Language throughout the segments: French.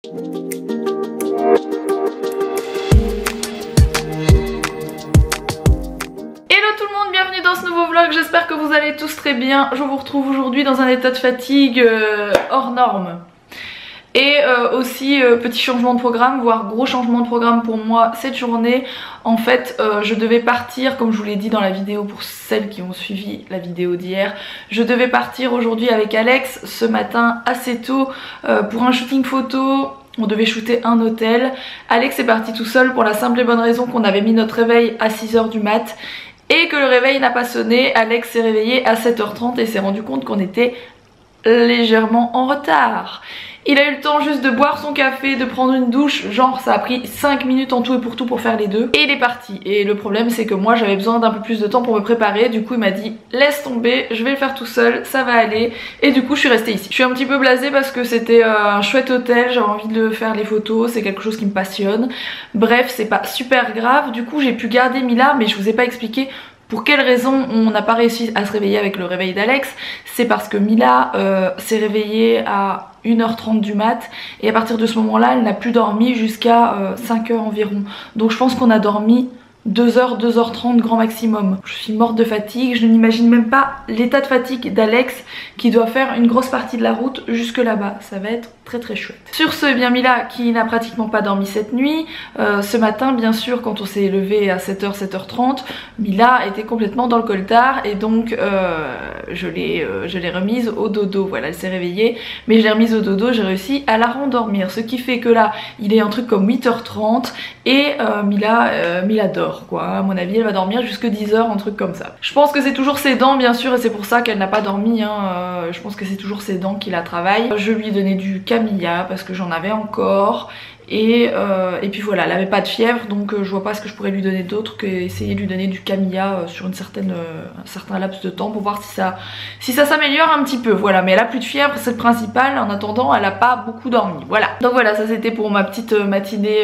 Bienvenue dans ce nouveau vlog, j'espère que vous allez tous très bien. Je vous retrouve aujourd'hui dans un état de fatigue hors norme. Et aussi petit changement de programme, voire gros changement de programme pour moi cette journée. En fait je devais partir, comme je vous l'ai dit dans la vidéo pour celles qui ont suivi la vidéo d'hier, je devais partir aujourd'hui avec Alex ce matin assez tôt pour un shooting photo. On devait shooter un hôtel. Alex est parti tout seul pour la simple et bonne raison qu'on avait mis notre réveil à 6 h du mat. Et que le réveil n'a pas sonné. Alex s'est réveillé à 7 h 30 et s'est rendu compte qu'on était légèrement en retard. Il a eu le temps juste de boire son café, de prendre une douche, genre ça a pris 5 minutes en tout et pour tout pour faire les deux. Et il est parti. Et le problème c'est que moi j'avais besoin d'un peu plus de temps pour me préparer. Du coup il m'a dit laisse tomber, je vais le faire tout seul, ça va aller. Et du coup je suis restée ici. Je suis un petit peu blasée parce que c'était un chouette hôtel, j'avais envie de faire les photos, c'est quelque chose qui me passionne. Bref, c'est pas super grave. Du coup j'ai pu garder Mila, mais je vous ai pas expliqué pour quelle raison on n'a pas réussi à se réveiller avec le réveil d'Alex. C'est parce que Mila s'est réveillée à 1 h 30 du mat et à partir de ce moment là elle n'a plus dormi jusqu'à 5 h environ. Donc je pense qu'on a dormi 2 h, 2 h 30 grand maximum. Je suis morte de fatigue, je n'imagine même pas l'état de fatigue d'Alex qui doit faire une grosse partie de la route jusque là-bas. Ça va être très très chouette. Sur ce, bien Mila qui n'a pratiquement pas dormi cette nuit, ce matin bien sûr quand on s'est levé à 7 h, 7 h 30, Mila était complètement dans le coltard et donc je l'ai remise au dodo. Voilà, elle s'est réveillée mais je l'ai remise au dodo, j'ai réussi à la rendormir. Ce qui fait que là, il est un truc comme 8 h 30 et Mila dort quoi. À mon avis elle va dormir jusque 10 h, un truc comme ça. Je pense que c'est toujours ses dents bien sûr et c'est pour ça qu'elle n'a pas dormi hein. Je pense que c'est toujours ses dents qui la travaillent. Je lui ai donné du Camilla parce que j'en avais encore et puis voilà, elle avait pas de fièvre donc je vois pas ce que je pourrais lui donner d'autre qu'essayer de lui donner du Camilla sur un certain laps de temps pour voir si ça s'améliore un petit peu. Voilà, mais elle a plus de fièvre, c'est le principal. En attendant elle a pas beaucoup dormi. Voilà, donc voilà, ça c'était pour ma petite matinée,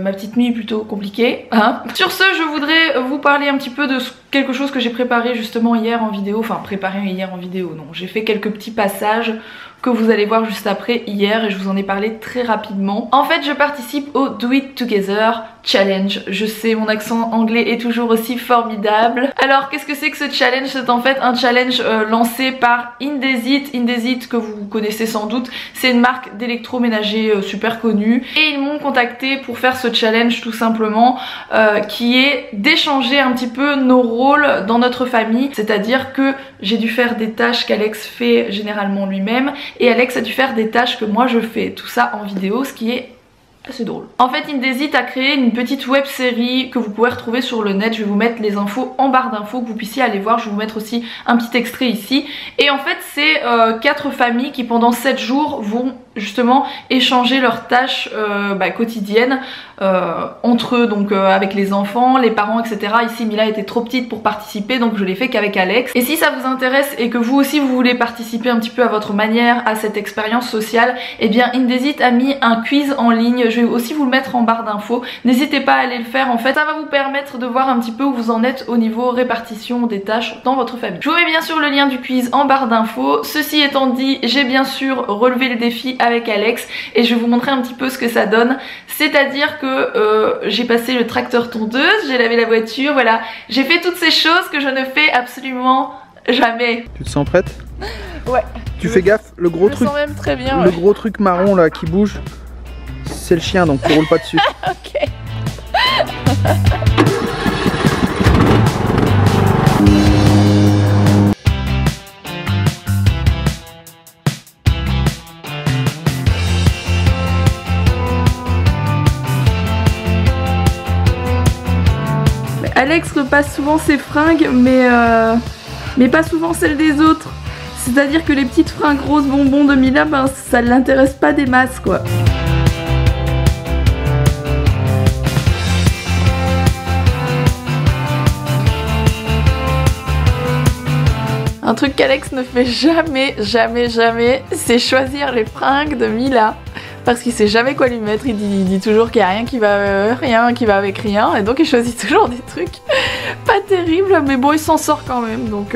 ma petite nuit plutôt compliquée hein. Sur ce, je voudrais vous parler un petit peu de quelque chose que j'ai préparé justement hier en vidéo. Enfin préparé hier en vidéo, non, j'ai fait quelques petits passages que vous allez voir juste après hier et je vous en ai parlé très rapidement. En fait je participe au Do It Together Challenge. Je sais, mon accent anglais est toujours aussi formidable. Alors qu'est-ce que c'est que ce challenge? C'est en fait un challenge lancé par Indesit. Indesit que vous connaissez sans doute, c'est une marque d'électroménager super connue et ils m'ont contacté pour faire ce challenge tout simplement qui est d'échanger un petit peu nos rôles dans notre famille. C'est-à-dire que j'ai dû faire des tâches qu'Alex fait généralement lui-même et Alex a dû faire des tâches que moi je fais, tout ça en vidéo, ce qui est assez drôle. En fait Indesit a créé une petite web série que vous pouvez retrouver sur le net. Je vais vous mettre les infos en barre d'infos que vous puissiez aller voir. Je vais vous mettre aussi un petit extrait ici. Et en fait c'est 4 familles qui pendant 7 jours vont justement échanger leurs tâches quotidiennes entre eux, donc avec les enfants, les parents, etc. Ici Mila était trop petite pour participer donc je l'ai fait qu'avec Alex. Et si ça vous intéresse et que vous aussi vous voulez participer un petit peu à votre manière à cette expérience sociale, et bien Indesit a mis un quiz en ligne. Je vais aussi vous le mettre en barre d'infos. N'hésitez pas à aller le faire en fait. Ça va vous permettre de voir un petit peu où vous en êtes au niveau répartition des tâches dans votre famille. Je vous mets bien sûr le lien du quiz en barre d'infos. Ceci étant dit, j'ai bien sûr relevé le défi avec Alex et je vais vous montrer un petit peu ce que ça donne. C'est-à-dire que j'ai passé le tracteur tondeuse, j'ai lavé la voiture, voilà. J'ai fait toutes ces choses que je ne fais absolument jamais. Tu te sens prête? Ouais. Tu fais gaffe, le gros truc, même très bien, le gros truc marron là qui bouge, c'est le chien donc tu roules pas dessus. Ok. Alex repasse souvent ses fringues mais pas souvent celles des autres. C'est-à-dire que les petites fringues roses bonbons de Mila, ben ça l'intéresse pas des masses quoi. Un truc qu'Alex ne fait jamais, c'est choisir les fringues de Mila. Parce qu'il sait jamais quoi lui mettre, il dit toujours qu'il n'y a rien qui va avec rien, et donc il choisit toujours des trucs pas terribles, mais bon il s'en sort quand même, donc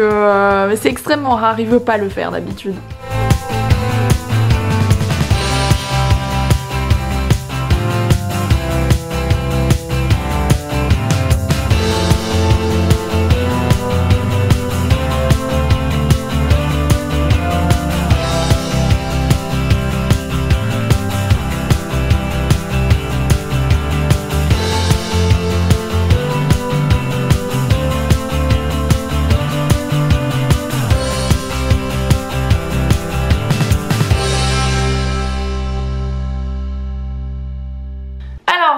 c'est extrêmement rare, il veut pas le faire d'habitude.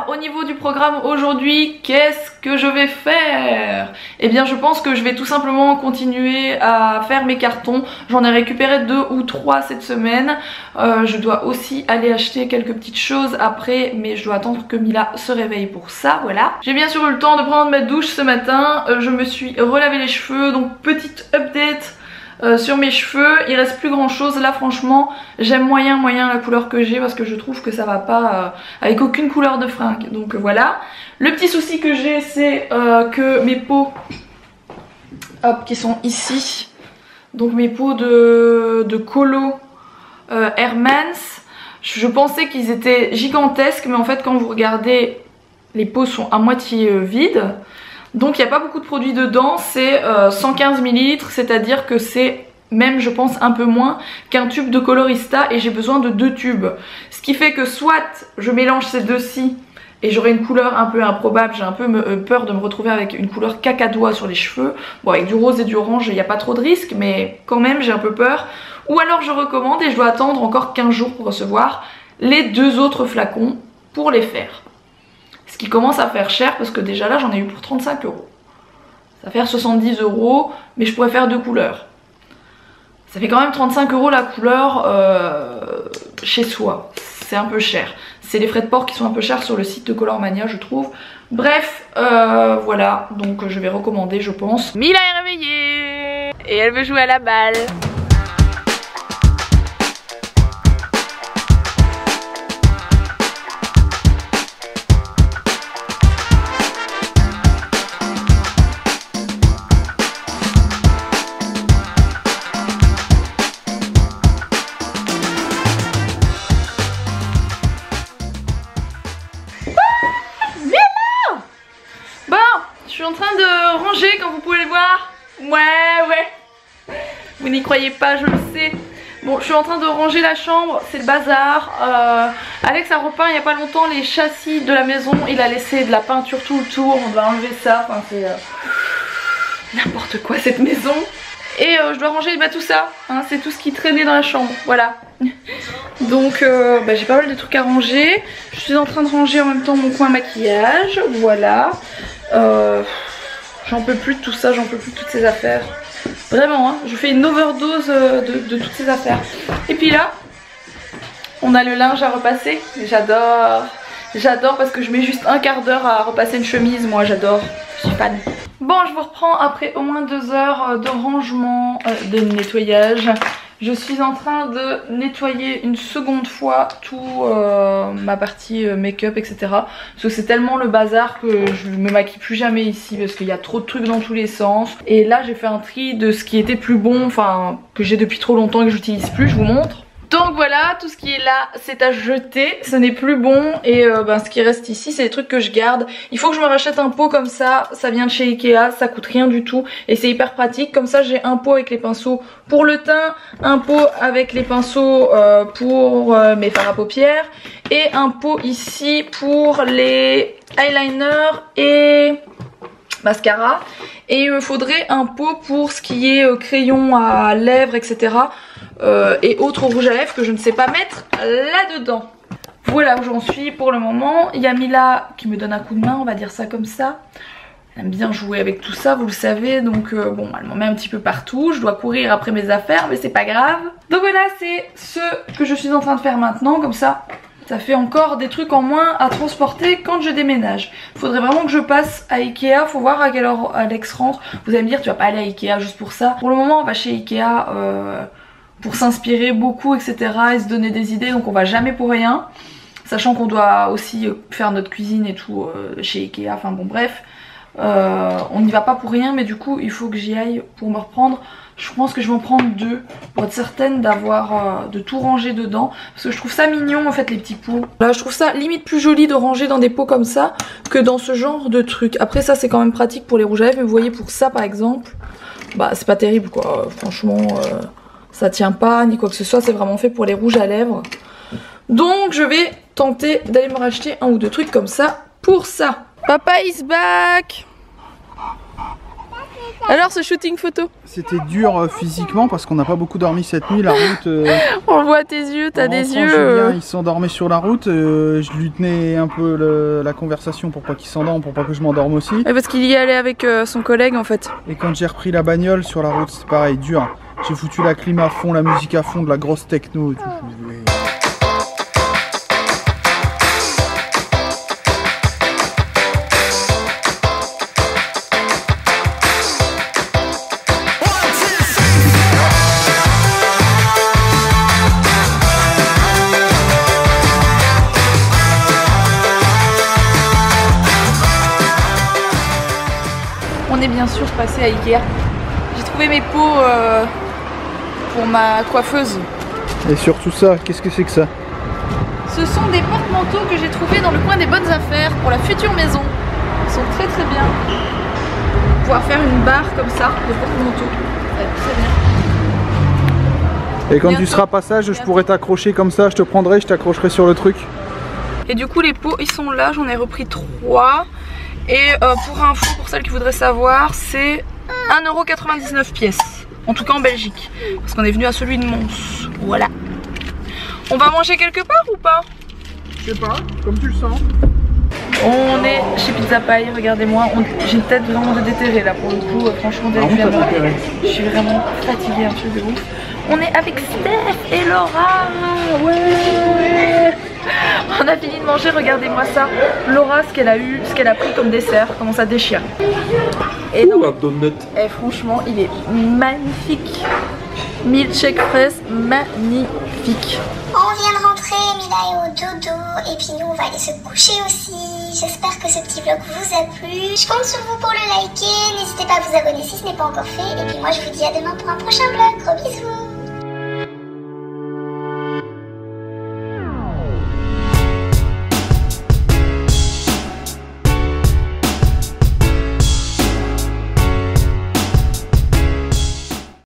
Alors au niveau du programme aujourd'hui, qu'est-ce que je vais faire? Eh bien je pense que je vais tout simplement continuer à faire mes cartons. J'en ai récupéré 2 ou 3 cette semaine. Je dois aussi aller acheter quelques petites choses après, mais je dois attendre que Mila se réveille pour ça, voilà. J'ai bien sûr eu le temps de prendre ma douche ce matin. Je me suis relavé les cheveux, donc petite update. Sur mes cheveux, il reste plus grand chose. Là franchement j'aime moyen la couleur que j'ai parce que je trouve que ça va pas avec aucune couleur de fringue. Donc voilà. Le petit souci que j'ai c'est que mes peaux qui sont ici, donc mes peaux de colo Hermans, je pensais qu'ils étaient gigantesques, mais en fait quand vous regardez les peaux sont à moitié vides. Donc il n'y a pas beaucoup de produits dedans, c'est 115 ml, c'est-à-dire que c'est même je pense un peu moins qu'un tube de Colorista et j'ai besoin de 2 tubes. Ce qui fait que soit je mélange ces deux-ci et j'aurai une couleur un peu improbable, j'ai un peu peur de me retrouver avec une couleur cacadois sur les cheveux. Bon avec du rose et du orange il n'y a pas trop de risque mais quand même j'ai un peu peur. Ou alors je recommande et je dois attendre encore 15 jours pour recevoir les 2 autres flacons pour les faire. Ce qui commence à faire cher parce que déjà là j'en ai eu pour 35 €. Ça fait 70 € mais je pourrais faire 2 couleurs. Ça fait quand même 35 € la couleur chez soi. C'est un peu cher. C'est les frais de port qui sont un peu chers sur le site de Colormania je trouve. Bref voilà donc je vais recommander je pense. Mila est réveillée et elle veut jouer à la balle. Je suis en train de ranger comme vous pouvez le voir. Ouais. Vous n'y croyez pas, je le sais. Bon, je suis en train de ranger la chambre, c'est le bazar. Alex a repeint il n'y a pas longtemps les châssis de la maison. Il a laissé de la peinture tout le tour, on doit enlever ça. Enfin, c'est n'importe quoi cette maison. Et je dois ranger tout ça, hein, c'est tout ce qui traînait dans la chambre, voilà. Donc j'ai pas mal de trucs à ranger. Je suis en train de ranger en même temps mon coin maquillage, voilà. J'en peux plus de tout ça, j'en peux plus de toutes ces affaires. Vraiment, hein, je fais une overdose de toutes ces affaires. Et puis là, on a le linge à repasser. J'adore, j'adore parce que je mets juste un quart d'heure à repasser une chemise, moi j'adore, je suis fan. Bon, je vous reprends après au moins 2 heures de rangement, de nettoyage. Je suis en train de nettoyer une seconde fois tout ma partie make-up etc. Parce que c'est tellement le bazar que je me maquille plus jamais ici parce qu'il y a trop de trucs dans tous les sens. Et là j'ai fait un tri de ce qui était plus bon, enfin que j'ai depuis trop longtemps et que j'utilise plus, je vous montre. Donc voilà, tout ce qui est là c'est à jeter, ce n'est plus bon et ce qui reste ici c'est des trucs que je garde. Il faut que je me rachète un pot comme ça vient de chez Ikea, ça coûte rien du tout et c'est hyper pratique. Comme ça j'ai un pot avec les pinceaux pour le teint, un pot avec les pinceaux pour mes fards à paupières et un pot ici pour les eyeliners et mascara. Et il me faudrait un pot pour ce qui est crayon à lèvres etc. Et autres rouge à lèvres que je ne sais pas mettre là-dedans. Voilà où j'en suis pour le moment. Il y a Mila qui me donne un coup de main, on va dire ça comme ça. Elle aime bien jouer avec tout ça, vous le savez. Donc bon, elle m'en met un petit peu partout. Je dois courir après mes affaires, mais c'est pas grave. Donc voilà, c'est ce que je suis en train de faire maintenant. Comme ça fait encore des trucs en moins à transporter quand je déménage. Il faudrait vraiment que je passe à Ikea. Faut voir à quelle heure Alex rentre. Vous allez me dire, tu vas pas aller à Ikea juste pour ça. Pour le moment, on va chez Ikea pour s'inspirer beaucoup etc. et se donner des idées. Donc on va jamais pour rien. Sachant qu'on doit aussi faire notre cuisine et tout chez Ikea. Enfin bon bref. On n'y va pas pour rien, mais du coup il faut que j'y aille pour me reprendre. Je pense que je vais en prendre 2 pour être certaine d'avoir de tout ranger dedans, parce que je trouve ça mignon en fait les petits pots. Là je trouve ça limite plus joli de ranger dans des pots comme ça que dans ce genre de truc. Après ça c'est quand même pratique pour les rouges à lèvres, mais vous voyez pour ça par exemple, c'est pas terrible quoi. Franchement ça tient pas ni quoi que ce soit, c'est vraiment fait pour les rouges à lèvres. Donc je vais tenter d'aller me racheter 1 ou 2 trucs comme ça pour ça. Papa is back. Alors ce shooting photo? C'était dur physiquement parce qu'on n'a pas beaucoup dormi cette nuit. La route. On voit tes yeux, t'as des yeux. Julien, il s'endormait sur la route. Je lui tenais un peu la conversation pour pas qu'il s'endorme, pour pas que je m'endorme aussi. Ouais, parce qu'il y allait avec son collègue en fait. Et quand j'ai repris la bagnole sur la route, c'est pareil, dur. J'ai foutu la clim à fond, la musique à fond, de la grosse techno et tout. On est bien sûr passé à Ikea. J'ai trouvé mes pots pour ma coiffeuse. Et surtout ça, qu'est-ce que c'est que ça? Ce sont des porte-manteaux que j'ai trouvés dans le coin des bonnes affaires pour la future maison. Ils sont très très bien. Pouvoir faire une barre comme ça de porte-manteaux. Ça va être très bien. Et quand Bientôt. tu seras passage, je pourrais t'accrocher comme ça, je te prendrai, je t'accrocherai sur le truc. Et du coup les pots ils sont là, j'en ai repris 3. Et pour info, pour celles qui voudraient savoir, c'est 1,99 € pièce. En tout cas en Belgique. Parce qu'on est venu à celui de Mons. Voilà. On va manger quelque part ou pas? Je sais pas, comme tu le sens. On est chez Pizza Pie, regardez-moi. J'ai une tête vraiment de déterré là pour le coup. Franchement, je suis vraiment fatiguée, un truc de ouf. On est avec Steph et Laura. Ouais. On a fini de manger, regardez-moi ça. Laura, ce qu'elle a eu, ce qu'elle a pris comme dessert, comment ça déchire. Et donc, et franchement, il est magnifique. Milkshake fraise, magnifique. On vient de rentrer, Mila est au dodo et puis nous on va aller se coucher aussi. J'espère que ce petit vlog vous a plu. Je compte sur vous pour le liker, n'hésitez pas à vous abonner si ce n'est pas encore fait. Et puis moi je vous dis à demain pour un prochain vlog, gros bisous.